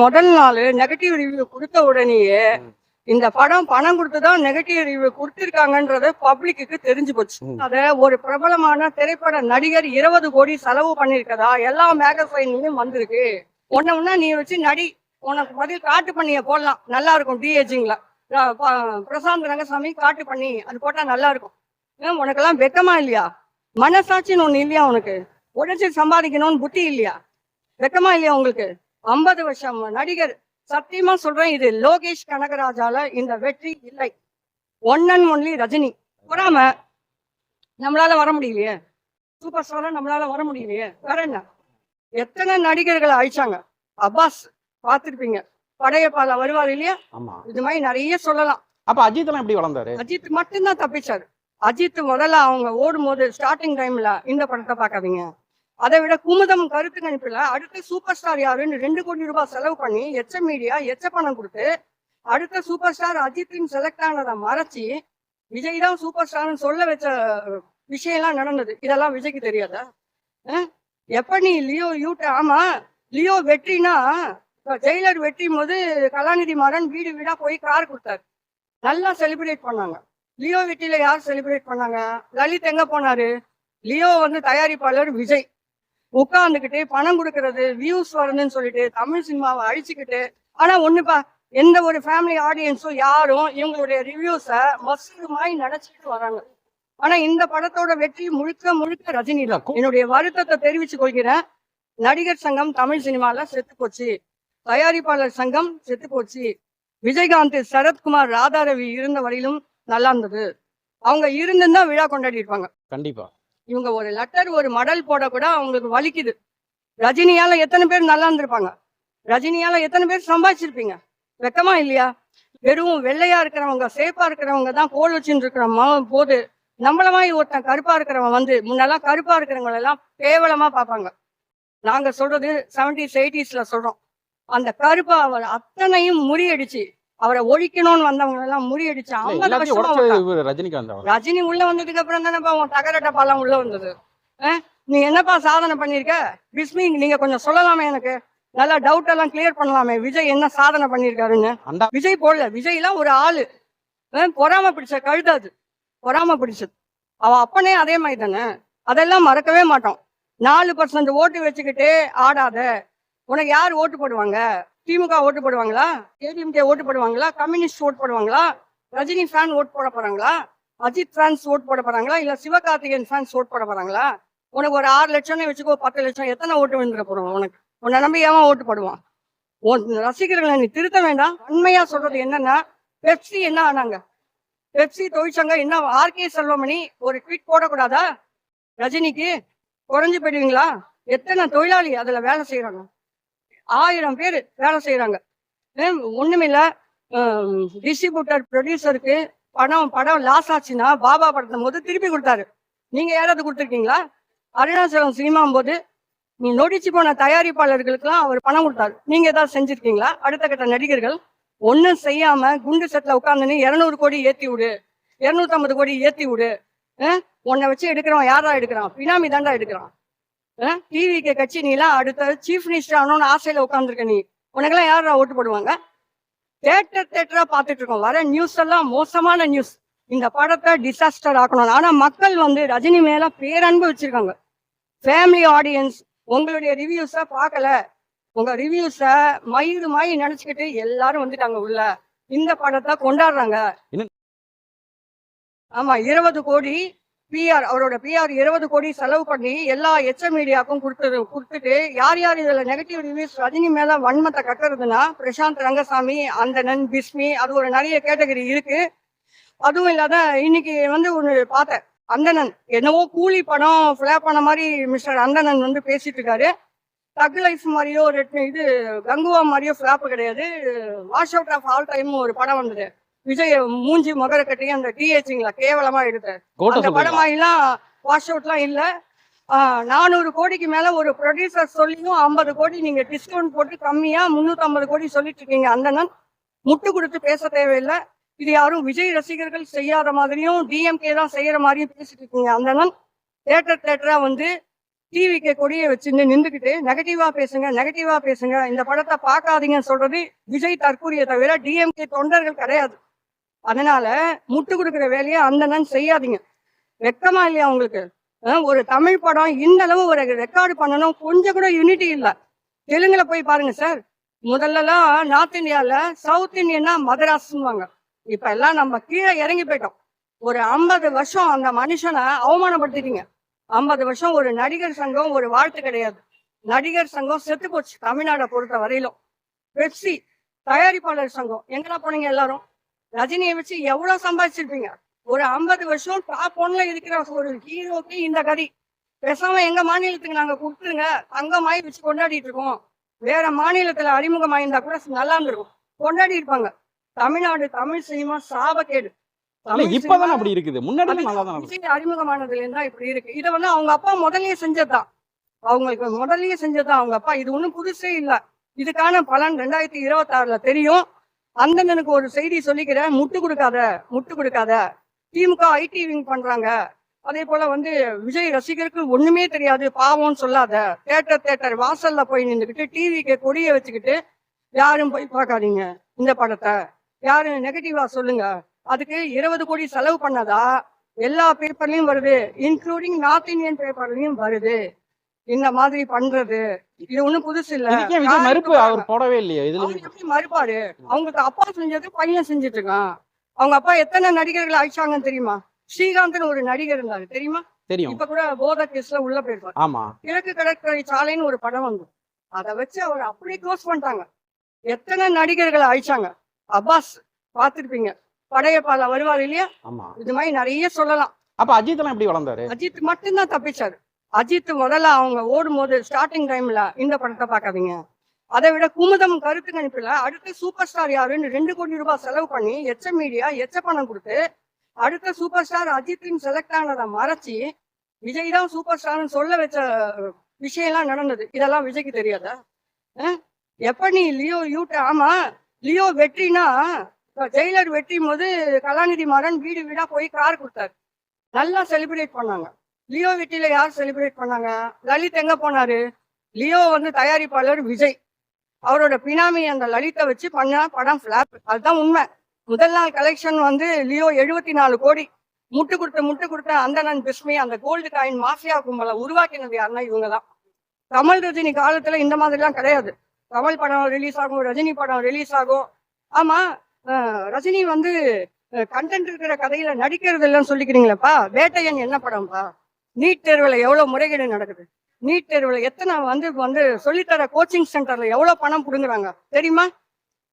முதல் நாள் negative review கொடுத்த உடனேயே இந்த படம் பணம் கொடுத்துதான் நெகட்டிவ் ரிவ்யூ கொடுத்திருக்காங்கன்றது பப்ளிக்கு தெரிஞ்சு போச்சு. அத ஒரு பிரபலமான திரைப்பட நடிகர் 20 கோடி செலவு பண்ணிருக்கதா எல்லா மேகசைன்லயும் வந்திருக்கு. ஒன்னா நீ வச்சு நடி, உனக்கு பதில் காட்டு பண்ணிய போடலாம், நல்லா இருக்கும். டிஏஜிங்ல பிரசாந்த் ரங்கசாமி காட்டு பண்ணி அது போட்டா நல்லா இருக்கும். உனக்கெல்லாம் வெக்கமா இல்லையா? மனசாட்சின்னு ஒண்ணு இல்லையா? உனக்கு உடச்சி சம்பாதிக்கணும்னு புத்தி இல்லையா? வெக்கமா இல்லையா உங்களுக்கு? 50 வருஷம் நடிகர். சத்தியமா சொல்றேன், இது லோகேஷ் கனகராஜால இந்த வெற்றி இல்லை. One and only Rajini. பொறாம நம்மளால வர முடியலையே, சூப்பர் ஸ்டாரா நம்மளால வர முடியலையே, வேற என்ன? எத்தனை நடிகர்களை அழிச்சாங்க. அப்பாஸ் பார்த்திருப்பீங்க, படையப்பால வருவார் இல்லையா? இது மாதிரி நிறைய சொல்லலாம். அப்ப அஜித் எல்லாம் எப்படி வளர்ந்தாரு? அஜித் மட்டும்தான் தப்பிச்சாரு. அஜித் முதல்ல அவங்க ஓடும்போது ஸ்டார்டிங் டைம்ல இந்த படத்தை பார்க்காதீங்க. அதை விட குமுதம் கருத்து கணிப்புல அடுத்த சூப்பர் ஸ்டார் யாருன்னு 2 கோடி ரூபாய் செலவு பண்ணி எச்ச மீடியா எச்ச பணம் கொடுத்து அடுத்த சூப்பர் ஸ்டார் அஜித்தின் செலக்ட் ஆனதை மறைச்சி விஜய் தான் சூப்பர் ஸ்டார்னு சொல்ல வச்ச விஷயம் எல்லாம் நடந்தது. இதெல்லாம் விஜய்க்கு தெரியாதா? எப்ப நீ லியோ ஆமா, லியோ வெற்றினா ஜெயிலர் வெற்றியும் போது கலாநிதி மாறன் வீடு வீடா போய் கார் கொடுத்தாரு, நல்லா செலிப்ரேட் பண்ணாங்க. லியோ வெற்றியில யார் செலிப்ரேட் பண்ணாங்க? லலித் எங்க போனாரு? லியோ தயாரிப்பாளர் விஜய் உட்கார்ந்துக்கிட்டு பணம் கொடுக்கறது, வியூஸ் வருதுன்னு சொல்லிட்டு தமிழ் சினிமாவை அழிச்சுக்கிட்டு. ஆனா ஒண்ணுப்பா, எந்த ஒரு ஃபேமிலி ஆடியன்ஸும் யாரும் இவங்களுடைய ரிவ்யூஸ மசுமாய் நினைச்சுக்கிட்டு வராங்க. ஆனா இந்த படத்தோட வெற்றி முழுக்க முழுக்க ரஜினி தான். என்னுடைய வருத்தத்தை தெரிவிச்சு கொள்கிறேன். நடிகர் சங்கம் தமிழ் சினிமால செத்து போச்சு, தயாரிப்பாளர் சங்கம் செத்து போச்சு. விஜயகாந்த், சரத்குமார், ராதாரவி இருந்த வரையிலும் நல்லா இருந்தது. அவங்க இருந்துன்னா விழா கொண்டாடி இருப்பாங்க கண்டிப்பா. இவங்க ஒரு லெட்டர் ஒரு மடல் போட கூட அவங்களுக்கு வலிக்குது. ரஜினியால எத்தனை பேர் நல்லா இருந்திருப்பாங்க? ரஜினியால எத்தனை பேர் சம்பாதிச்சிருப்பீங்க? வெக்கமா இல்லையா? வெறும் வெள்ளையா இருக்கிறவங்க, சேப்பா இருக்கிறவங்க தான் கோல் வச்சுட்டு இருக்கிற போது நம்மள மாதிரி ஒருத்தன் கருப்பா இருக்கிறவன் முன்னெல்லாம் கருப்பா இருக்கிறவங்க எல்லாம் கேவலமா பார்ப்பாங்க. நாங்க சொல்றது 70s 80sல சொல்றோம். அந்த கருப்பா அவர் அத்தனையும் முறியடிச்சு அவரை ஒழிக்கணும்னு வந்தவங்க எல்லாம் முறியடிச்சு 50 வருஷம் ரஜினி உள்ள வந்ததுக்கு அப்புறம் தானேப்பா உன் தகர டப்பாலாம் உள்ள வந்தது. நீ என்னப்பா சாதனை பண்ணிருக்க? பிஸ்மி நீங்க கொஞ்சம் சொல்லலாமே, எனக்கு நல்லா டவுட் எல்லாம் கிளியர் பண்ணலாமே. விஜய் என்ன சாதனை பண்ணிருக்காருன்னு விஜய் போடல. விஜய் எல்லாம் ஒரு ஆளு பொறாம பிடிச்ச கழுதாது, பொறாம பிடிச்சது. அவ அப்பனே அதே மாதிரி தானே, அதெல்லாம் மறக்கவே மாட்டோம். 4% ஓட்டு வச்சுக்கிட்டு ஆடாத. உனக்கு யார் ஓட்டு போடுவாங்க? திமுக ஓட்டு போடுவாங்களா? ஏடிஎம்கே ஓட்டு போடுவாங்களா? கம்யூனிஸ்ட் ஓட்டு போடுவாங்களா? ரஜினி ஃபேன் ஓட்டு போட போறாங்களா? அஜித் ஃபேன்ஸ் ஓட்டு போட போறாங்களா? இல்ல சிவகார்த்திகேயன் ஃபேன்ஸ் ஓட்டு போட போறாங்களா? உனக்கு ஒரு 6 லட்சம்னு வச்சுக்கோ, 10 லட்சம், எத்தனை ஓட்டு வந்துட போறோம்? உனக்கு உன்னை நம்பி ஏன் ஓட்டு போடுவான்? ரசிகர்களை நீ திருத்த வேண்டாம். உண்மையா சொல்றது என்னன்னா, பெப்சி என்ன ஆனாங்க? பெப்சி தொழிற்சங்க என்ன? ஆர்கே செல்வமணி ஒரு ட்வீட் போடக்கூடாதா? ரஜினிக்கு குறைஞ்சு போயிடுவீங்களா? எத்தனை தொழிலாளி அதுல வேலை செய்யறாங்க? 1000 பேர் வேலை செய்யறாங்க. ஒண்ணுமில்ல, டிஸ்ட்ரிபியூட்டர் ப்ரொடியூசருக்கு படம் லாஸ் ஆச்சுன்னா பாபா படத்தும் போது திருப்பி கொடுத்தாரு. நீங்க யாராவது கொடுத்துருக்கீங்களா? அருணாச்சலம் சினிமா போது நீ நொடிச்சு போன தயாரிப்பாளர்களுக்கெல்லாம் அவர் பணம் கொடுத்தாரு. நீங்க ஏதாவது செஞ்சிருக்கீங்களா? அடுத்த கட்ட நடிகர்கள் ஒன்னும் செய்யாம குண்டு செட்ல உட்காந்துன்னு 200 கோடி ஏத்தி விடு, 250 கோடி ஏத்தி விடு. உன்னை வச்சு எடுக்கிறவன் யாரா எடுக்கிறான்? பினாமி தாண்டா எடுக்கிறான். டிவிக்கு கட்சி நீலாம் அடுத்த சீஃப் மினிஸ்டர் ஆனோன்னு ஆசையில உட்காந்துருக்க நீ. உனக்கெல்லாம் யாரா ஓட்டு போடுவாங்க? தேட்டரா பார்த்துட்டு இருக்கோம். வர நியூஸ் எல்லாம் மோசமான நியூஸ். இந்த படத்தை டிசாஸ்டர் ஆக்கணும். ஆனா மக்கள் ரஜினி மேல பேரன்பு வச்சிருக்காங்க. ஃபேமிலி ஆடியன்ஸ் உங்களுடைய ரிவ்யூஸ பார்க்கல. உங்க ரிவ்யூஸ மயிறு நினைச்சுக்கிட்டு எல்லாரும் வந்துட்டாங்க உள்ள. இந்த படத்தை கொண்டாடுறாங்க. ஆமா, 20 கோடி பிஆர், அவரோட பிஆர் 20 கோடி செலவு பண்ணி எல்லா எச்ச மீடியாவுக்கும் கொடுத்துட்டு யார் யார் இதுல நெகட்டிவ் ரிவ்யூஸ் ரஜினி மேல வன்மத்தை கட்டுறதுன்னா பிரசாந்த் ரங்கசாமி, அந்தணன், பிஸ்மி, அது ஒரு நிறைய கேட்டகரி இருக்கு. அதுவும் இல்லாத இன்னைக்கு ஒண்ணு பார்த்தேன். அந்தணன் என்னவோ கூலி படம் ஃபிளாப் பண்ண மாதிரி மிஸ்டர் அந்தணன் பேசிட்டு இருக்காரு. தக் லைஃப் மாதிரியோ இது கங்குவா மாதிரியோ ஃபிளாப் கிடையாது. Wash out of all time ஒரு படம் வந்தது. விஜய் மூஞ்சி மகர கட்டி அந்த டிஹெச்ங்களா கேவலமா எடுத்த அந்த படமாயெல்லாம் வாஷ் அவுட்லாம் இல்ல. 400 கோடிக்கு மேல ஒரு ப்ரொடியூசர் சொல்லியும் 50 கோடி நீங்க டிஸ்கவுண்ட் போட்டு கம்மியா 350 கோடி சொல்லிட்டு இருக்கீங்க. அந்தணன் முட்டு கொடுத்து பேச தேவையில்லை. இது யாரும் விஜய் ரசிகர்கள் செய்யாத மாதிரியும் டிஎம்கே தான் செய்யற மாதிரியும் பேசிட்டு இருக்கீங்க. அந்தணன் தேட்டரா டிவிக்கு கொடியை வச்சுன்னு நின்றுக்கிட்டு நெகட்டிவா பேசுங்க, இந்த படத்தை பார்க்காதீங்கன்னு சொல்றது விஜய் தற்கூரிய தவிர டிஎம்கே தொண்டர்கள் கிடையாது. அதனால முட்டு கொடுக்குற வேலையை அந்த செய்யாதீங்க. வெக்கமா இல்லையா உங்களுக்கு? ஒரு தமிழ் படம் இந்த அளவு ஒரு ரெக்கார்டு பண்ணணும், கொஞ்சம் கூட யூனிட்டி இல்ல. தெலுங்குல போய் பாருங்க சார். முதல்லலாம் நார்த் இந்தியால சவுத் இந்தியன்னா மதராஸ்வாங்க. இப்ப எல்லாம் நம்ம கீழே இறங்கி போயிட்டோம். ஒரு 50 வருஷம் அந்த மனுஷனை அவமானப்படுத்திட்டீங்க. 50 வருஷம் ஒரு நடிகர் சங்கம் ஒரு வாழ்த்து கிடையாது. நடிகர் சங்கம் செத்து போச்சு தமிழ்நாடை பொறுத்த வரையிலும். பெப்சி தயாரிப்பாளர் சங்கம் எங்கெல்லாம் போனீங்க எல்லாரும்? ரஜினியை வச்சு எவ்வளவு சம்பாதிச்சிருப்பீங்க? ஒரு 50 வருஷம் டாப் 1ல இருக்கிற ஒரு ஹீரோக்கு இந்த கதி. பேசாம எங்க மாநிலத்துக்கு நாங்க கொடுத்துருங்க, தங்கமாயி வச்சு கொண்டாடிட்டு இருக்கோம். வேற மாநிலத்துல அறிமுகமாயிருந்தா கூட நல்லா இருந்திருக்கும், கொண்டாடி இருப்பாங்க. தமிழ்நாடு தமிழ் சினிமா சாபக்கேடு. இப்பதான் அப்படி இருக்குது. முன்னாடி விஜய் அறிமுகமானதுல இருந்தா இப்படி இருக்கு. இதை அவங்க அப்பா முதல்லயே செஞ்சதுதான். அவங்களுக்கு முதல்லயே செஞ்சதுதான் அவங்க அப்பா. இது ஒண்ணும் புதுசே இல்ல. இதுக்கான பலன் 2026ல தெரியும். அந்தனுக்கு ஒரு செய்தி சொல்லிக்கிறேன், முட்டு கொடுக்காத. திமுக ஐடி விங் பண்றாங்க. அதே போல விஜய் ரசிகருக்கு ஒண்ணுமே தெரியாது பாவம்னு சொல்லாத. தேட்டர் வாசல்ல போய் நின்றுக்கிட்டு டிவிக்கு கொடியை வச்சுக்கிட்டு யாரும் போய் பார்க்காதீங்க இந்த படத்தை, யாரும் நெகட்டிவா சொல்லுங்க. அதுக்கு 20 கோடி செலவு பண்ணதா எல்லா பேப்பர்லயும் வருது, இன்க்ளூடிங் நார்த் இந்தியன் பேப்பர்லயும் வருது. இந்த மாதிரி பண்றது இது ஒண்ணும் புதுசு இல்ல. மறுப்பு அவர் போடவே இல்லையா? எப்படி மறுப்பாரு? அவங்களுக்கு அப்பா செஞ்சது பையன் செஞ்சுட்டு இருக்கான். அவங்க அப்பா எத்தனை நடிகர்களை அழிச்சாங்கன்னு தெரியுமா? ஸ்ரீகாந்த்னு ஒரு நடிகர் இருந்தாரு, தெரியுமா? தெரியும். இப்ப கூட போதை கேஸ்ல உள்ள போயிருப்பாரு. ஆமா. கிழக்கு கடற்கரை சாலைன்னு ஒரு படம் வந்து அதை வச்சு அவர் அப்படியே க்ளோஸ் பண்ணிட்டாங்க. எத்தனை நடிகர்களை அழிச்சாங்க? அப்பாஸ் பாத்துருப்பீங்க, படையப்பால வருவார் இல்லையா? இது மாதிரி நிறைய சொல்லலாம். அப்ப அஜித் எல்லாம் எப்படி வளர்ந்தாரு? அஜித் மட்டும்தான் தப்பிச்சாரு. அஜித் முதல்ல அவங்க ஓடும்போது ஸ்டார்டிங் டைம்ல இந்த படத்தை பார்க்காதீங்க. அதை விட குமுதம் கருத்து கணிப்புல அடுத்த சூப்பர் ஸ்டார் யாருன்னு 2 கோடி ரூபாய் செலவு பண்ணி எச்ச மீடியா எச்ச பணம் கொடுத்து அடுத்த சூப்பர் ஸ்டார் அஜித்தின் செலக்ட் ஆனதை மறைச்சி விஜய் தான் சூப்பர் ஸ்டார்னு சொல்ல வச்ச விஷயம் எல்லாம் நடந்தது. இதெல்லாம் விஜய்க்கு தெரியாதா? எப்ப நீ லியோ ஆமா, லியோ வெற்றினா ஜெயிலர் வெற்றியும் போது கலாநிதி மாறன் வீடு வீடா போய் கார் கொடுத்தாரு, நல்லா செலிப்ரேட் பண்ணாங்க. லியோ வெற்றியில யார் செலிப்ரேட் பண்ணாங்க? லலித் எங்க போனாரு? லியோ தயாரிப்பாளர் விஜய், அவரோட பினாமி அந்த லலித்தை வச்சு பண்ண படம் பிளாப். அதுதான் உண்மை. முதல் நாள் கலெக்ஷன் லியோ 74 கோடி. முட்டு கொடுத்த அந்தணன் பிஸ்மி அந்த கோல்டு காயின் மாஃபியா கும்பலை உருவாக்கினது யாருன்னா இவங்க தான். கமல் ரஜினி காலத்துல இந்த மாதிரிலாம் கிடையாது. கமல் படம் ரிலீஸ் ஆகும், ரஜினி படம் ரிலீஸ் ஆகும். ஆமா, ரஜினி கண்டென்ட் இருக்கிற கதையில நடிக்கிறது இல்லைன்னு சொல்லிக்கிறீங்களப்பா. வேட்டையன் என்ன படம்ப்பா? நீட் தேர்வுல எவ்வளவு முறைகேடு நடக்குது? நீட் தேர்வுல எத்தனை சொல்லித்தர கோச்சிங் சென்டர்ல எவ்வளவு பணம் புடுங்குறாங்க தெரியுமா?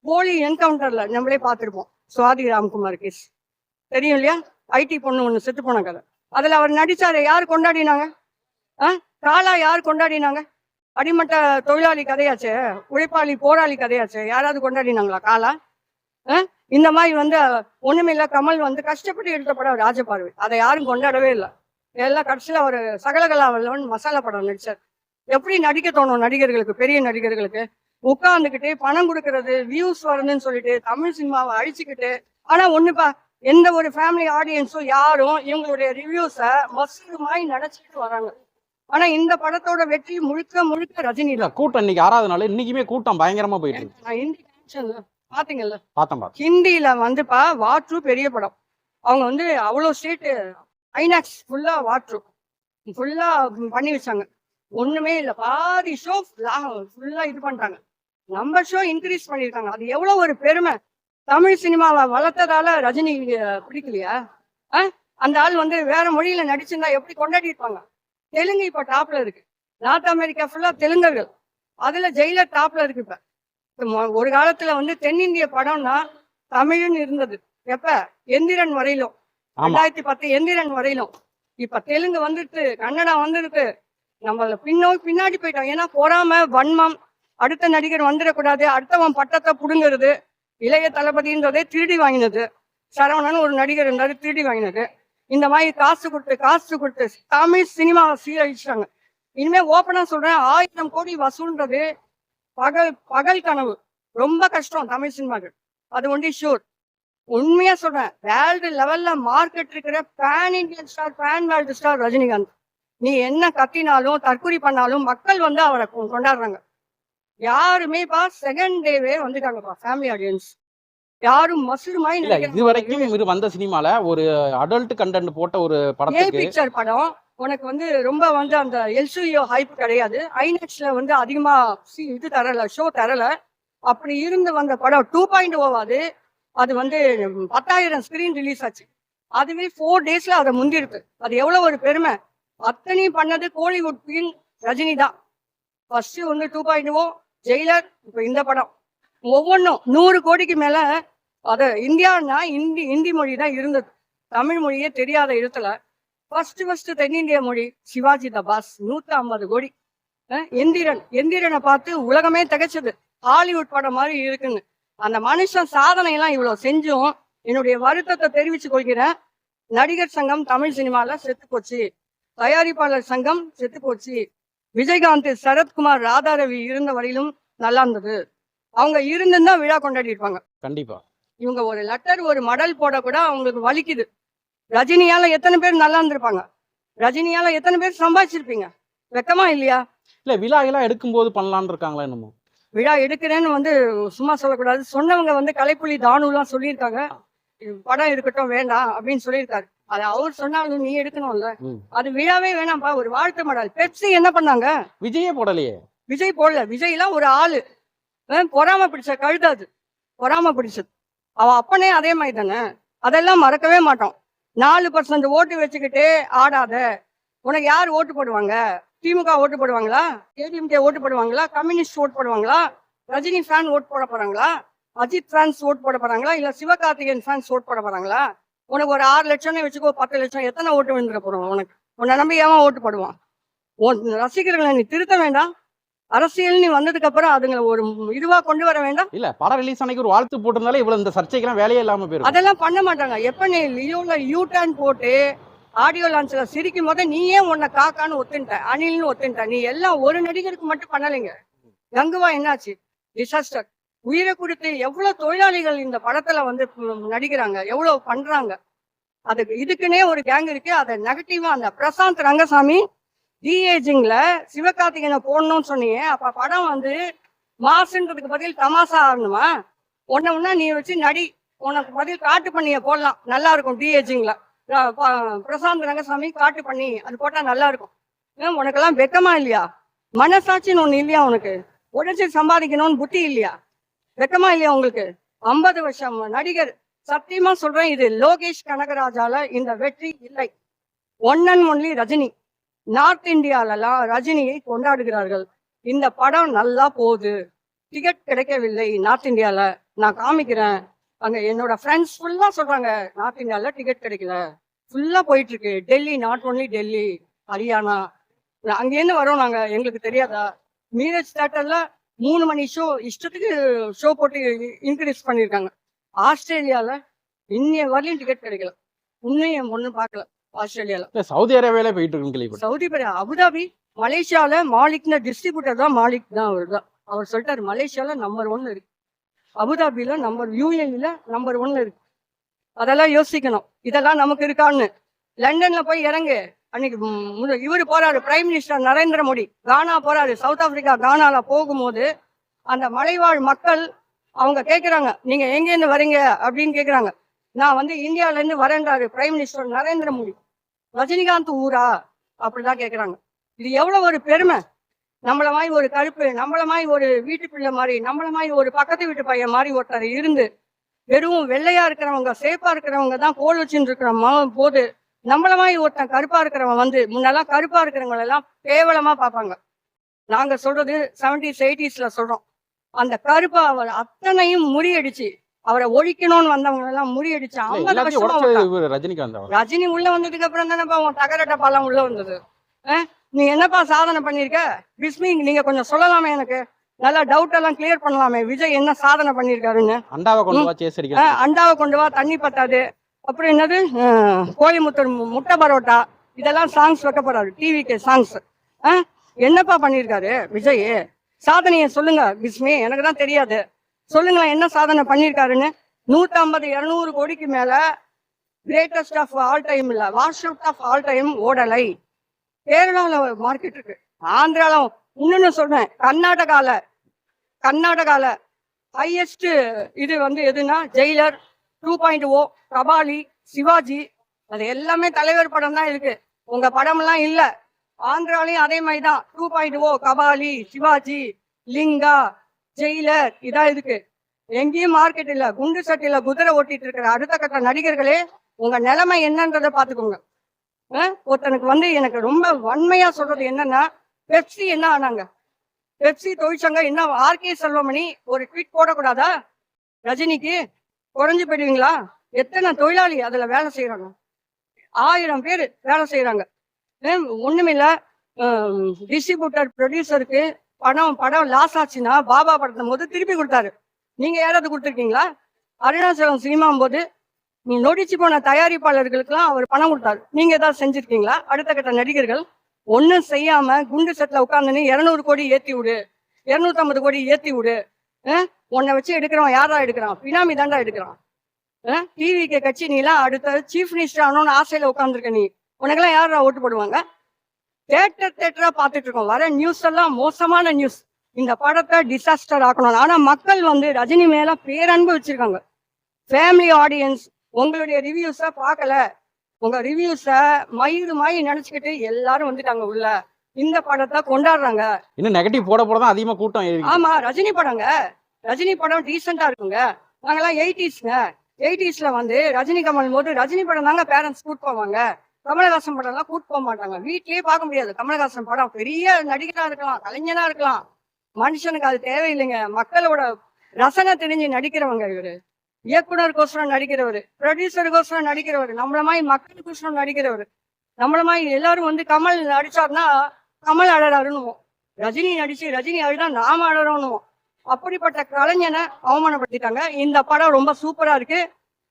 போலி என்கவுண்டர்ல நம்மளே பார்த்திருப்போம். சுவாதி ராம்குமார் கேஸ் தெரியும் இல்லையா? ஐடி பொண்ணு ஒண்ணு செத்து போன கதை. அதுல அவர் நடிச்சாரு, யாரு கொண்டாடினாங்க? காலா யாரு கொண்டாடினாங்க? அடிமட்ட தொழிலாளி கதையாச்சு, உழைப்பாளி போராளி கதையாச்சு, யாராவது கொண்டாடினாங்களா காலா? இந்த மாதிரி ஒண்ணுமில்ல. கமல் கஷ்டப்பட்டு எடுத்த படம் ராஜபார்வை, அதை யாரும் கொண்டாடவே இல்லை. எல்லாம் கடைசியில ஒரு சகலகலாவல்லவன் மசாலா படம் நடிச்சார். எப்படி நடிக்க தோணும் நடிகர்களுக்கு? பெரிய நடிகர்களுக்கு உட்கார்ந்துக்கிட்டு பணம் கொடுக்கறது, வியூஸ் வருதுன்னு சொல்லிட்டு தமிழ் சினிமாவை அழிச்சுக்கிட்டு. ஆனா ஒண்ணுப்பா, எந்த ஒரு ஃபேமிலி ஆடியன்ஸும் யாரும் இவங்களுடைய ரிவ்யூஸை மசுமாய் நினைச்சிட்டு வராங்க. ஆனா இந்த படத்தோட வெற்றி முழுக்க ரஜினி தான். கூட்டம் இன்னைக்கு 6வது நாள், இன்னைக்குமே கூட்டம் பயங்கரமா போயிட்டு இருக்கு. நான் ஹிந்தி பாத்தீங்கல்ல? பார்த்தேன். ஹிந்தியில வாட்ரு பெரிய படம். அவங்க அவ்வளவு ஸ்டேட் ஐநாக்ஸ் ஃபுல்லா வாட்ரு ஃபுல்லா பண்ணி வச்சாங்க. ஒண்ணுமே இல்ல, பாதி ஷோ ஃபுல்லா இது பண்ணிட்டாங்க. நம்ம ஷோ இன்க்ரீஸ் பண்ணிருக்காங்க. அது எவ்வளவு ஒரு பெருமை. தமிழ் சினிமாவை வளர்த்ததால ரஜினி பிடிக்கலையா? அந்த ஆள் வேற மொழியில நடிச்சிருந்தா எப்படி கொண்டாடி இருப்பாங்க? தெலுங்கு இப்ப டாப்ல இருக்கு. நார்த் அமெரிக்கா ஃபுல்லா தெலுங்கர்கள். அதுல ஜெயிலர் டாப்ல இருக்கு. இப்ப ஒரு காலத்துல தென்னிந்திய படம்னா தமிழ்னு இருந்தது. எப்ப? எந்திரன் வரையிலும், 2010 எந்திரன் வரையிலும். இப்ப தெலுங்கு வந்துட்டு, கன்னடா வந்துருக்கு. நம்மள பின்னாடி போயிட்டோம். ஏன்னா பொறாம, வன்மம், அடுத்த நடிகர் வந்துடக்கூடாது, அடுத்தவன் பட்டத்தை புடுங்கிறது. இளைய தளபதின்றதே திருடி வாங்கினது. சரவணன் ஒரு நடிகர் இருந்தாரு, திருடி வாங்கினது. இந்த மாதிரி காசு கொடுத்து தமிழ் சினிமாவை சீரழிச்சாங்க. இனிமே ஓப்பனா சொல்றேன், 1000 கோடி வசூல்ன்றது பகல் கனவு. ரொம்ப கஷ்டம் தமிழ் சினிமாக்கு. அது ஒன்லி ஷூர். உண்மையா சொல்றேன், வேர்ல்டு லெவல்ல மார்க்கெட் இருக்கிற pan Indian star, pan world star Rajinikanth. நீ என்ன கத்தினாலும் தற்கொலை பண்ணாலும் மக்கள் வந்து அவரை கொண்டாடுறாங்க. யாருமே செகண்ட் டேவே வந்துட்டாங்கப்பா ஃபேமிலி ஆடியன்ஸ். யாரும் மசுருமாய் இல்ல இது வரைக்கும் இவர் வந்த சினிமால ஒரு அடல்ட் கண்டென்ட் போட்ட ஒரு ஏ படத்துக்கு பிக்சர் படம் உனக்கு வந்து ரொம்ப வந்து அந்த எல்சிஓ ஹைப் கிடையாது. ஐநாக்ஸ்ல வந்து அதிகமா இது தரல, ஷோ தரல. அப்படி இருந்து வந்த படம் 2.0 அது வந்து 10,000 ஸ்கிரீன் ரிலீஸ் ஆச்சு. அதுவே 4 டேஸ்ல அதை முந்திருக்கு. அது எவ்வளவு ஒரு பெருமை. அத்தனையும் பண்ணது கோலிவுட் குயின் ரஜினி தான். ஃபர்ஸ்ட் வந்து 2.0, ஜெயிலர், இப்ப இந்த படம் ஒவ்வொன்றும் 100 கோடிக்கு மேல. அது இந்தியான்னா இந்தி மொழி தான் இருந்தது. தமிழ் மொழியே தெரியாத இடத்துல ஃபர்ஸ்ட் தென்னிந்திய மொழி சிவாஜி த பாஸ் 150 கோடி. எந்திரனை பார்த்து உலகமே திகைச்சது. ஹாலிவுட் படம் மாதிரி இருக்குன்னு. அந்த மனுஷன் சாதனை எல்லாம் இவ்வளவு செஞ்சும் என்னுடைய வருத்தத்தை தெரிவிச்சு கொள்கிறேன். நடிகர் சங்கம் தமிழ் சினிமால செத்து போச்சு. தயாரிப்பாளர் சங்கம் செத்து போச்சு. விஜயகாந்த், சரத்குமார், ராதாரவி இருந்த வரையிலும் நல்லா இருந்தது. அவங்க இருந்துதான் விழா கொண்டாடி இருப்பாங்க. கண்டிப்பா இவங்க ஒரு லெட்டர் ஒரு மடல் போட கூட அவங்களுக்கு வலிக்குது. ரஜினியால எத்தனை பேர் நல்லா இருந்திருப்பாங்க? ரஜினியால எத்தனை பேர் சம்பாதிச்சிருப்பீங்க? வெக்கமா இல்லையா? இல்ல விழா எல்லாம் எடுக்கும்போது பண்ணலான்னு இருக்காங்களா என்னமோ? விழா எடுக்கிறேன்னு வந்து சும்மா சொல்லக்கூடாது. சொன்னவங்க வந்து கலைப்புலி தானுலாம் சொல்லியிருக்காங்க. படம் இருக்கட்டும் வேண்டாம் அப்படின்னு சொல்லியிருக்காரு. அது அவர் சொன்னாலும் நீ எடுக்கணும்ல. அது விழாவே வேணாம்ப்பா, ஒரு வாழ்த்து மடல். பெப்சி என்ன பண்ணாங்க? விஜயே போடலையே. விஜய் போடல. விஜய் எல்லாம் ஒரு ஆளு. பொறாம பிடிச்ச கழுதாது. பொறாம பிடிச்சது. அவ அப்பனே அதே மாதிரி தானே. அதெல்லாம் மறக்கவே மாட்டோம். 4% ஓட்டு வச்சுக்கிட்டே ஆடாத. உனக்கு யார் ஓட்டு போடுவாங்க? திமுக ஓட்டு போடுவாங்களா? ஏடிஎம்கே ஓட்டு போடுவாங்களா? கம்யூனிஸ்ட் ஓட்டு போடுவாங்களா? ரஜினி ஃபேன் ஓட்டு போட போறாங்களா? அஜித் ஃபேன்ஸ் ஓட்டு போட போறாங்களா? இல்ல சிவகார்த்திகேயன் ஃபேன்ஸ் ஓட்டு போட போறாங்களா? உனக்கு ஒரு 6 லட்சம்னு வச்சுக்கோ, 10 லட்சம் எத்தனை ஓட்டு விழுந்துட போறோம்? உன்னை நம்பி ஏன் ஓட்டு போடுவான்? ரசிகர்களை நீ திருத்த வேண்டாம். அரசியல் நீ வந்ததுக்கு அப்புறம் அதுங்களை ஒரு இதுவா கொண்டு வர வேண்டாம். இல்ல படம் ரிலீஸ் அன்னைக்கு ஒரு வாழ்த்து போட்டிருந்தாலே இவ்வளவு இந்த சர்ச்சைக்கெல்லாம் வேலையே இல்லாம போயிடும். அதெல்லாம் பண்ண மாட்டாங்க. எப்ப நீ லியோல யூ டர்ன் போட்டு ஆடியோ லான்ச்ல சிரிக்கும் போது நீ ஏன் உன்னை காக்கான்னு ஒத்துன்ட்ட, அணில்னு ஒத்துன்ட்ட? நீ எல்லாம் ஒரு நடிகருக்கு மட்டும் பண்ணலைங்க. கங்குவா என்னாச்சு? டிசாஸ்டர். உயிரை கொடுத்து எவ்வளவு தொழிலாளிகள் இந்த படத்துல வந்து நடிக்கிறாங்க, எவ்வளவு பண்றாங்க. அதுக்கு இதுக்குன்னே ஒரு கேங் இருக்கு. அதை நெகட்டிவா அந்த பிரசாந்த் ரங்கசாமி டிஏஜிங்ல சிவகார்த்திகேயனை போடணும்னு சொன்னீங்க. அப்ப படம் வந்து மாசுன்றதுக்கு பதில் தமாசா ஆடணுமா? ஒன்னா நீ வச்சு நடி. உனக்கு பதில் காட்டு பண்ணிய போடலாம், நல்லா இருக்கும். டிஏஜிங்ல பிரசாந்த் ரங்கசாமி காட்டு பண்ணி அது போட்டா நல்லா இருக்கும். உனக்கெல்லாம் வெக்கமா இல்லையா? மனசாட்சின்னு ஒண்ணு இல்லையா உனக்கு? உடச்சி சம்பாதிக்கணும்னு புத்தி இல்லையா? வெக்கமா இல்லையா உங்களுக்கு? 50 வருஷம் நடிகர். சத்தியமா சொல்றேன், இது லோகேஷ் கனகராஜால இந்த வெற்றி இல்லை. One and only Rajini. North இந்தியாலலாம் ரஜினியை கொண்டாடுகிறார்கள். இந்த படம் நல்லா போகுது. டிக்கெட் கிடைக்கவில்லை நார்த் இந்தியால. நான் காமிக்கிறேன். அங்க என்னோட ஃப்ரெண்ட்ஸ் ஃபுல்லா சொல்றாங்க நார்த் இந்தியால டிக்கெட் கிடைக்கல. ஃபுல்லா போயிட்டு இருக்கு. Delhi, not only Delhi, Haryana. அங்கேருந்து வரோம் நாங்க, எங்களுக்கு தெரியாதா? மீரஜ் தியேட்டர்ல 3 மணி ஷோ இஷ்டத்துக்கு ஷோ போட்டு இன்க்ரீஸ் பண்ணியிருக்காங்க. ஆஸ்திரேலியால இன்னைய வரலையும் டிக்கெட் கிடைக்கல. இன்னும் என் பொண்ணு பார்க்கல ஆஸ்திரேலியால. சவுதி அரேபியால போயிட்டு இருக்குன்னு சவுதி அபுதாபி, மலேசியால மாலிக்ன டிஸ்ட்ரிபியூட்டர் தான். மாலிக் தான் அவர் தான். அவர் சொல்லிட்டாரு மலேசியால நம்பர் 1 இருக்கு, அபுதாபில யூஏஇல நம்பர் 1 இருக்கு. அதெல்லாம் யோசிக்கணும். இதெல்லாம் நமக்கு இருக்கான்னு. லண்டன்ல போய் இறங்கு. அன்னைக்கு இவரு போறாரு, பிரைம் மினிஸ்டர் நரேந்திர மோடி கானா போறாரு. சவுத் ஆப்பிரிக்கா கானால போகும்போது அந்த மலைவாழ் மக்கள் அவங்க கேட்கிறாங்க, நீங்க எங்கேருந்து வரீங்க அப்படின்னு கேட்கிறாங்க. நான் வந்து இந்தியால இருந்து வரேன்றாரு பிரைம் மினிஸ்டர் நரேந்திர மோடி. ரஜினிகாந்த் ஊரா அப்படிதான் கேட்கிறாங்க. இது எவ்வளவு ஒரு பெருமை. நம்மள மாதிரி ஒரு கருப்பு, நம்மள மாதிரி ஒரு வீட்டு பிள்ளை மாதிரி, நம்மள மாதிரி ஒரு பக்கத்து வீட்டு பையன் மாதிரி ஒருத்தர் இருந்து வெறும் வெள்ளையா இருக்கிறவங்க, சேப்பா இருக்கிறவங்க தான் கோல் வச்சுட்டு இருக்கிற போது நம்மள மாதிரி ஒருத்தன் கருப்பா இருக்கிறவன் வந்து முன்னெல்லாம் கருப்பா இருக்கிறவங்க எல்லாம் கேவலமா பார்ப்பாங்க. நாங்க சொல்றது 70s 80sல சொல்றோம். அந்த கருப்பா அவர் அத்தனையும் முறியடிச்சு அவரை ஒழிக்கணும்னு வந்தவங்க எல்லாம் முறியடிச்சு 50 வருஷம் ரஜினிகாந்த் ரஜினி உள்ள வந்ததுக்கு அப்புறம் தானேப்பா உன் தகர டப்பாலாம் உள்ள வந்தது. நீ என்னப்பா சாதனை பண்ணிருக்க பிஸ்மி? நீங்க கொஞ்சம் சொல்லலாமே, எனக்கு நல்லா டவுட் எல்லாம் கிளியர் பண்ணலாமே. விஜய் என்ன சாதனை பண்ணிருக்காருன்னு. அண்டாவை கொண்டு வா, தண்ணி பத்தாது. அப்புறம் என்னது கோயம்புத்தூர் முட்டை பரோட்டா, இதெல்லாம் சாங்ஸ் வைக்க போறாரு, டிவிக்கு சாங்ஸ். என்னப்பா பண்ணிருக்காரு விஜய்? சாதனையை சொல்லுங்க பிஸ்மி, எனக்கு தான் தெரியாது. சொல்லுங்களேன் என்ன சாதனை பண்ணிருக்காருன்னு. 150-200 கோடிக்கு மேல கிரேட்டஸ்ட் ஆஃப் ஆல் டைம் இல்ல, wash out of all time ஓடலை. கேரளால மார்க்கெட் இருக்கு, ஆந்திரால. இன்னொன்னு சொல்றேன், கர்நாடகால ஹையஸ்ட் இது வந்து எதுனா ஜெயிலர், 2.0, கபாலி, சிவாஜி, அது எல்லாமே தலைவர் படம் தான் இருக்கு. உங்க படம் எல்லாம் இல்ல. ஆந்திராலையும் அதே மாதிரி தான், 2.0, கபாலி, சிவாஜி, லிங்கா, ஜெயிலர் இதான் இருக்கு. எங்கேயும் மார்க்கெட் இல்ல. குண்டு சட்டியில குதிரை ஓட்டிட்டு இருக்கிற அடுத்த கட்ட நடிகர்களே, உங்க நிலைமை என்னன்றதை பாத்துக்கோங்க. ஒருத்தனுக்கு வந்து எனக்கு ரொம்ப வன்மையா சொல்றது என்னன்னா, பெப்சி என்ன ஆனாங்க, பெப்சி தொழிற்சங்கம் என்ன, ஆர்கே செல்வமணி ஒரு ட்வீட் போடக்கூடாதா ரஜினிக்கு? குறைஞ்சு போயிடுவீங்களா? எத்தனை தொழிலாளி அதுல வேலை செய்யறாங்க, 1000 பேர் வேலை செய்யறாங்க. ஒண்ணுமில்ல, டிஸ்ட்ரிபியூட்டர் ப்ரொடியூசருக்கு படம் லாஸ் ஆச்சுன்னா பாபா படத்தும் போது திருப்பி கொடுத்தாரு. நீங்க யாராவது கொடுத்துருக்கீங்களா? அருணாச்சலம் சினிமாவும் போது நீ நொடிச்சு போன தயாரிப்பாளர்களுக்கெல்லாம் அவர் பணம் கொடுத்தாரு. நீங்க ஏதாவது செஞ்சிருக்கீங்களா? அடுத்த கட்ட நடிகர்கள் ஒன்னும் செய்யாம குண்டு செட்ல உட்காந்துன்னு 200 கோடி ஏத்தி விடு, 250 கோடி ஏத்தி விடு, உன்னை வச்சு எடுக்கிறவன் யாரா எடுக்கிறான்? பினாமி தாண்டா எடுக்கிறான். டிவிக்கு கட்சி நீ எல்லாம் அடுத்த சீஃப் மினிஸ்டர் ஆனோன்னு ஆசையில உட்காந்துருக்க நீ. உனக்கெல்லாம் யாரா ஓட்டு போடுவாங்க? தேட்டரா பார்த்துட்டு இருக்கோம். வர நியூஸ் எல்லாம் மோசமான நியூஸ். இந்த படத்தை டிசாஸ்டர் ஆக்கணும். ஆனா மக்கள் வந்து ரஜினி மேல பேரன்பு வச்சிருக்காங்க. ஃபேமிலி ஆடியன்ஸ் உங்களுடைய ரிவ்யூஸ பார்க்கல. உங்க ரிவ்யூஸ மயிறு நினைச்சுக்கிட்டு எல்லாரும் வந்துட்டாங்க உள்ள. இந்த படத்தை கொண்டாடுறாங்க. இன்னும் நெகட்டிவ் போட தான் அதிகமா கூட்டம் ஏறி. ஆமா, ரஜினி படம் டீசெண்டா இருக்குங்க. நாங்கெல்லாம் 80ஸ்ல வந்து ரஜினி கமல் போது ரஜினி படம் தாங்க பேரண்ட்ஸ் கூட்டு போவாங்க. கமலஹாசன் படம் எல்லாம் கூட்டு போக மாட்டாங்க. வீட்லயே பார்க்க முடியாது. கமலஹாசன் படம் பெரிய நடிகரா இருக்கலாம், கலைஞனா இருக்கலாம், மனுஷனுக்கு அது தேவையில்லைங்க. மக்களோட ரசனை தெரிஞ்சு நடிக்கிறவங்க இவரு. இயக்குனருக்கோசரம் நடிக்கிறவரு, ப்ரொடியூசருக்கோசரம் நடிக்கிறவரு, நம்மள மாதிரி மக்களுக்கோசரம் நடிக்கிறவரு. நம்மள மாதிரி எல்லாரும் வந்து கமல் நடிச்சாருன்னா கமல் அழறாருன்னுவோம், ரஜினி நடிச்சு ரஜினி அழுதா நாம அழறோன்னுவோம். அப்படிப்பட்ட கலைஞனை அவமானப்படுத்திட்டாங்க. இந்த படம் ரொம்ப சூப்பரா இருக்கு.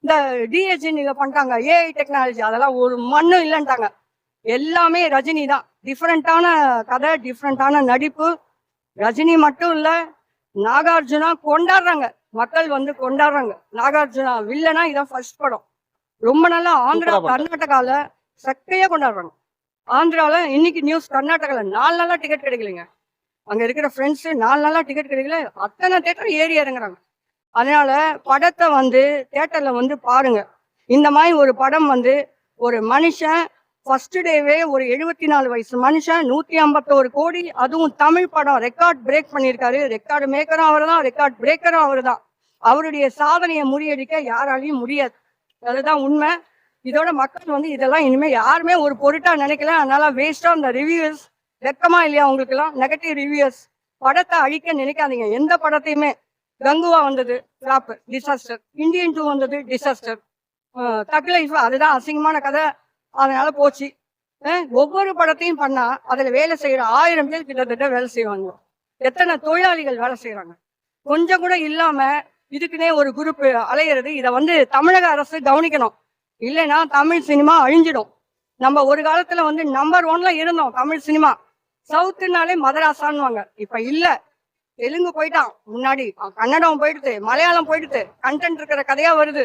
இந்த டிஹெச் இதை பண்ணிட்டாங்க, ஏஐ டெக்னாலஜி, அதெல்லாம் ஒரு மண்ணும் இல்லைன்ட்டாங்க. எல்லாமே ரஜினி தான். டிஃப்ரெண்டான கதை, டிஃப்ரெண்டான நடிப்பு. ரஜினி மட்டும் இல்ல, நாகார்ஜுனா கொண்டாடுறாங்க, மக்கள் வந்து கொண்டாடுறாங்க. நாகார்ஜுனா வில்லனா இதான் ஃபர்ஸ்ட் படம். ரொம்ப நல்லா ஆந்திரா கர்நாடகால சக்கையா கொண்டாடுறாங்க. ஆந்திரால இன்னைக்கு நியூஸ், கர்நாடகால 4 நாளா டிக்கெட் கிடைக்கலைங்க. அங்க இருக்கிற ஃப்ரெண்ட்ஸ் 4 நாளா டிக்கெட் கிடைக்கல, அத்தனை தேட்டர் ஏறி இறங்குறாங்க. அதனால படத்தை வந்து தியேட்டர்ல வந்து பாருங்க. இந்த மாதிரி ஒரு படம் வந்து ஒரு மனுஷன் ஃபர்ஸ்ட் டேவே ஒரு 74 வயசு மனுஷன் 151 கோடி, அதுவும் தமிழ் படம் ரெக்கார்ட் பிரேக் பண்ணியிருக்காரு. ரெக்கார்டு மேக்கரும் அவர் தான், ரெக்கார்ட் பிரேக்கரும் அவர் தான். அவருடைய சாதனையை முறியடிக்க யாராலையும் முடியாது. அதுதான் உண்மை. இதோட மக்கள் வந்து இதெல்லாம் இனிமே யாருமே ஒரு பொருட்டா நினைக்கல. அதனால வேஸ்டா இந்த ரிவ்யூஸ், வெக்கமா இல்லையா உங்களுக்கு எல்லாம் நெகட்டிவ் ரிவ்யூஸ்? படத்தை அழிக்க நினைக்காதீங்க. எந்த படத்தையுமே. கங்குவா வந்தது ஃபிளாப், டிசாஸ்டர். இந்தியன் 2 வந்தது டிசாஸ்டர். தக் லைஃப் அதுதான் அசிங்கமான கதை, அதனால போச்சு. ஒவ்வொரு படத்தையும் பண்ணா அதுல வேலை செய்யற 1000 பேர் கிட்டத்தட்ட வேலை செய்வாங்க. எத்தனை தொழிலாளிகள் வேலை செய்யறாங்க? கொஞ்சம் கூட இல்லாம இதுக்குன்னே ஒரு குரூப் அலையிறது. இதை வந்து தமிழக அரசு கவனிக்கணும். இல்லைன்னா தமிழ் சினிமா அழிஞ்சிடும். நம்ம ஒரு காலத்துல வந்து நம்பர் 1ல இருந்தோம் தமிழ் சினிமா. சவுத்துனாலே மதராசான்னுவாங்க. இப்ப இல்ல. தெலுங்கு போயிட்டான் முன்னாடி, கன்னடம் போயிடுது, மலையாளம் போயிடுது, கண்டென்ட் இருக்கிற கதையா வருது.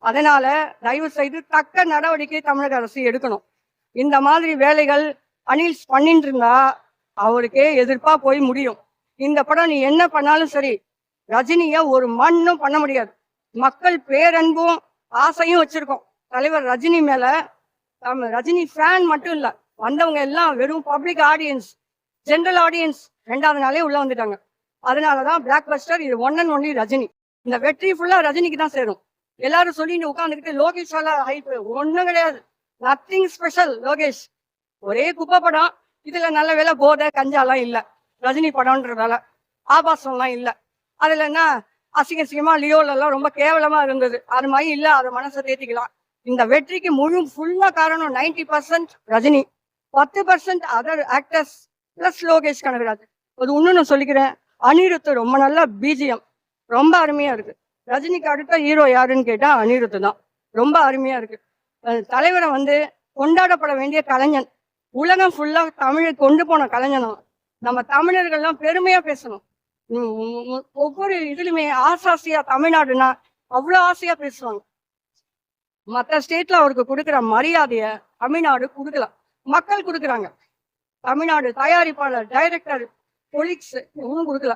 அதனால தயவு செய்து தக்க நடவடிக்கை தமிழக அரசு எடுக்கணும். இந்த மாதிரி வேலைகள் அனில் பண்ணிட்டு இருந்தா அவருக்கே எதிர்ப்பா போய் முடியும். இந்த படம் நீ என்ன பண்ணாலும் சரி, ரஜினிய ஒரு மண்ணும் பண்ண முடியாது. மக்கள் பேரன்பும் ஆசையும் வச்சிருக்கோம் தலைவர் ரஜினி மேல. ரஜினி ஃபேன் மட்டும் இல்ல, வந்தவங்க எல்லாம் வெறும் பப்ளிக் ஆடியன்ஸ், ஜெனரல் ஆடியன்ஸ் 2வது நாளே உள்ள வந்துட்டாங்க. அதனாலதான் பிளாக் பஸ்டர். இது 1 and only ரஜினி. இந்த வெற்றி ஃபுல்லா ரஜினிக்கு தான் சேரும். எல்லாரும் சொல்லிட்டு உட்காந்துக்கிட்டு லோகேஷ் ஹைப் ஒண்ணும் கிடையாது. Nothing special. லோகேஷ் ஒரே குப்பை படம். இதுல நல்ல வேலை போதை கஞ்சாலாம் இல்ல. ரஜினி படம்ன்றதால ஆபாசம்லாம் இல்ல. அதுல என்ன அசிங்கமா லியோல எல்லாம் ரொம்ப கேவலமா இருந்தது. அது மாதிரி இல்ல, அதை மனசை தேத்திக்கலாம். இந்த வெற்றிக்கு ஃபுல்லா காரணம் 90% Rajini, 10% other actors plus Lokesh Kanagaraj. அது இன்னும் சொல்லிக்கிறேன், அனிருத் ரொம்ப நல்ல பிஜிஎம், ரொம்ப அருமையா இருக்கு. ரஜினிக்கு அடுத்த ஹீரோ யாருன்னு கேட்டா அனிருத் தான். ரொம்ப அருமையா இருக்கு. தலைவரை வந்து கொண்டாடப்பட வேண்டிய கலைஞன். உலகம் ஃபுல்லா தமிழை கொண்டு போன கலைஞனும். நம்ம தமிழர்கள்லாம் பெருமையா பேசணும். ஒவ்வொரு இதுலயுமே ஆசாசியா தமிழ்நாடுனா அவ்வளவு ஆசையா பேசுவாங்க. மற்ற ஸ்டேட்ல அவருக்கு கொடுக்குற மரியாதைய தமிழ்நாடு கொடுக்கல, மக்கள் கொடுக்குறாங்க. தமிழ்நாடு தயாரிப்பாளர், டைரக்டர், பொலிக்ஸ் ஒன்றும் கொடுக்கல.